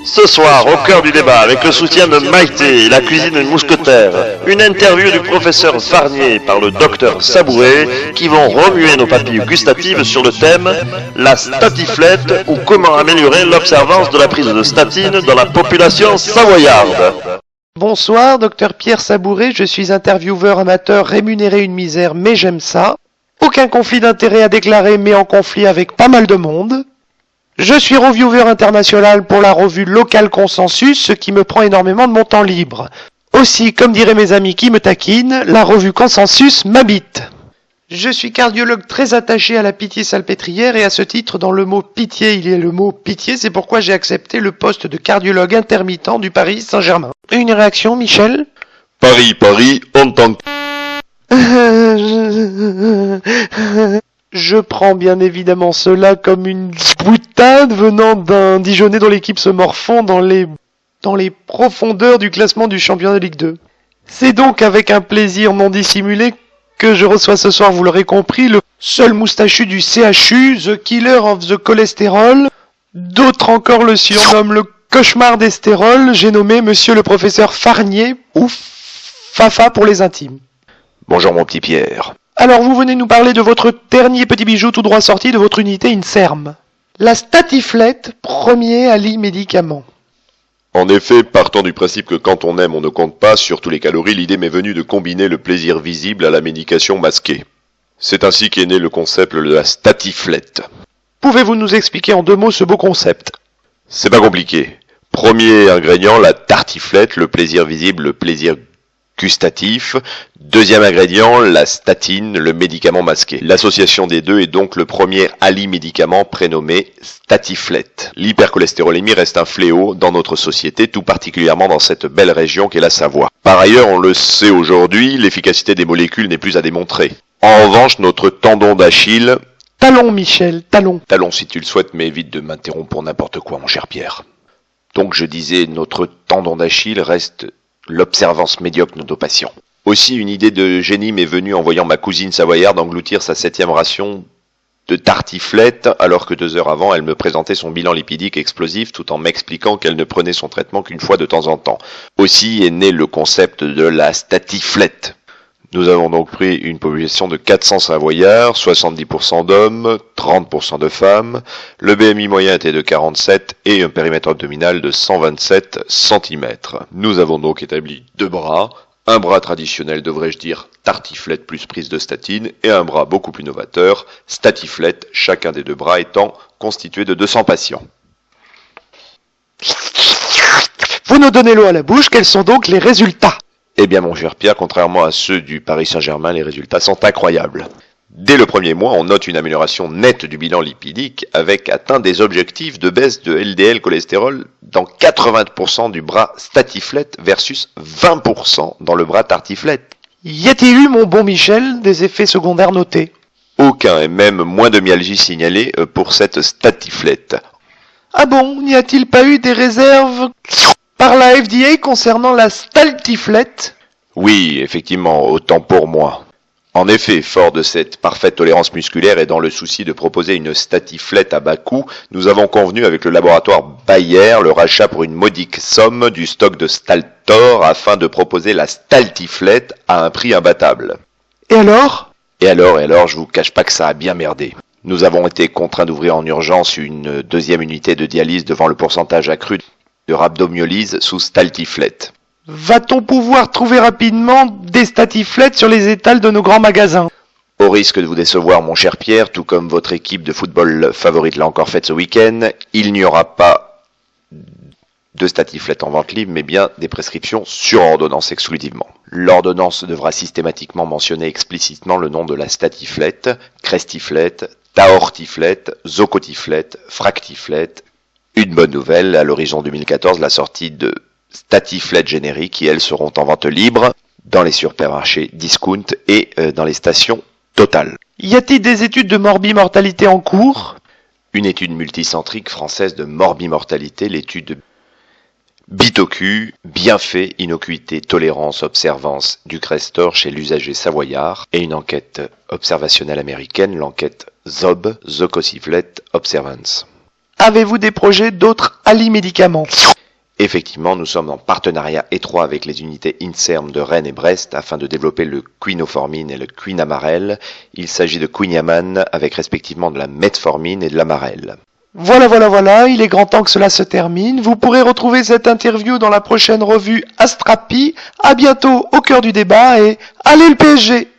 Ce soir, au cœur du débat, avec le soutien de Maïté, la cuisine mousquetaire, une interview du professeur Farnier par le docteur Sabouret, qui vont remuer nos papilles gustatives sur le thème « La statiflette ou comment améliorer l'observance de la prise de statine dans la population savoyarde ». Bonsoir, docteur Pierre Sabouret, je suis intervieweur amateur rémunéré une misère, mais j'aime ça. Aucun conflit d'intérêt à déclarer, mais en conflit avec pas mal de monde. Je suis reviewer international pour la revue Local Consensus, ce qui me prend énormément de mon temps libre. Aussi, comme diraient mes amis qui me taquinent, la revue Consensus m'habite. Je suis cardiologue très attaché à la pitié salpêtrière et à ce titre, dans le mot pitié, il y a le mot pitié, c'est pourquoi j'ai accepté le poste de cardiologue intermittent du Paris Saint-Germain. Une réaction, Michel ? Paris, on t'en... Je prends bien évidemment cela comme une boutade venant d'un Dijonais dont l'équipe se morfond dans les profondeurs du classement du championnat de Ligue 2. C'est donc avec un plaisir non dissimulé que je reçois ce soir, vous l'aurez compris, le seul moustachu du CHU, The Killer of the Cholestérol. D'autres encore le surnomment le cauchemar d'estérol. J'ai nommé monsieur le professeur Farnier, ou Fafa pour les intimes. Bonjour mon petit Pierre. Alors vous venez nous parler de votre dernier petit bijou tout droit sorti de votre unité INSERM. La statiflette, premier Ali médicament. En effet, partant du principe que quand on aime on ne compte pas, surtout les calories, l'idée m'est venue de combiner le plaisir visible à la médication masquée. C'est ainsi qu'est né le concept de la statiflette. Pouvez-vous nous expliquer en 2 mots ce beau concept ? C'est pas compliqué. Premier ingrédient, la tartiflette, le plaisir visible, le plaisir gustatif. Deuxième ingrédient, la statine, le médicament masqué. L'association des deux est donc le premier Ali-médicament prénommé statiflette. L'hypercholestérolémie reste un fléau dans notre société, tout particulièrement dans cette belle région qu'est la Savoie. Par ailleurs, on le sait aujourd'hui, l'efficacité des molécules n'est plus à démontrer. En revanche, notre tendon d'Achille... Talon, Michel, talon. Talon si tu le souhaites, mais évite de m'interrompre pour n'importe quoi, mon cher Pierre. Donc je disais, notre tendon d'Achille reste l'observance médiocre de nos patients. Aussi, une idée de génie m'est venue en voyant ma cousine savoyarde engloutir sa 7e ration de tartiflette, alors que 2 heures avant, elle me présentait son bilan lipidique explosif tout en m'expliquant qu'elle ne prenait son traitement qu'une fois de temps en temps. Aussi est né le concept de la statiflette. Nous avons donc pris une population de 400 savoyards, 70% d'hommes, 30% de femmes. Le BMI moyen était de 47 et un périmètre abdominal de 127 cm. Nous avons donc établi 2 bras, un bras traditionnel, devrais-je dire, tartiflette plus prise de statine, et un bras beaucoup plus novateur, statiflette, chacun des 2 bras étant constitué de 200 patients. Vous nous donnez l'eau à la bouche, quels sont donc les résultats ? Eh bien mon cher Pierre, contrairement à ceux du Paris Saint-Germain, les résultats sont incroyables. Dès le premier mois, on note une amélioration nette du bilan lipidique avec atteint des objectifs de baisse de LDL cholestérol dans 80% du bras statiflette versus 20% dans le bras tartiflette. Y a-t-il eu, mon bon Michel, des effets secondaires notés ? Aucun, et même moins de myalgie signalée pour cette statiflette. Ah bon, n'y a-t-il pas eu des réserves par la FDA concernant la statiflette ? Oui, effectivement, autant pour moi. En effet, fort de cette parfaite tolérance musculaire et dans le souci de proposer une statiflette à bas coût, nous avons convenu avec le laboratoire Bayer le rachat pour une modique somme du stock de Staltor afin de proposer la staltiflette à un prix imbattable. Et alors, je vous cache pas que ça a bien merdé. Nous avons été contraints d'ouvrir en urgence une 2e unité de dialyse devant le pourcentage accru de rhabdomyolyse sous staltiflette. va-t-on pouvoir trouver rapidement des statiflettes sur les étals de nos grands magasins ? Au risque de vous décevoir, mon cher Pierre, tout comme votre équipe de football favorite l'a encore faite ce week-end, il n'y aura pas de statiflette en vente libre, mais bien des prescriptions sur ordonnance exclusivement. L'ordonnance devra systématiquement mentionner explicitement le nom de la statiflette, crestiflette, taortiflette, zocotiflette, fractiflette. Une bonne nouvelle, à l'horizon 2014, la sortie de statiflettes génériques qui, elles, seront en vente libre dans les supermarchés discount et dans les stations Total. Y a-t-il des études de morbimortalité en cours ? Une étude multicentrique française de morbimortalité, l'étude BITOQ, bienfait, innocuité, tolérance, observance du Crestor chez l'usager savoyard, et une enquête observationnelle américaine, l'enquête ZOB, Zocosiflette Observance. Avez-vous des projets d'autres Ali médicaments ? Effectivement, nous sommes en partenariat étroit avec les unités INSERM de Rennes et Brest afin de développer le quinoformine et le quinamarel. Il s'agit de Quiniaman avec respectivement de la metformine et de l'amarel. Voilà, il est grand temps que cela se termine. Vous pourrez retrouver cette interview dans la prochaine revue Astrapi. À bientôt au cœur du débat et allez le PSG!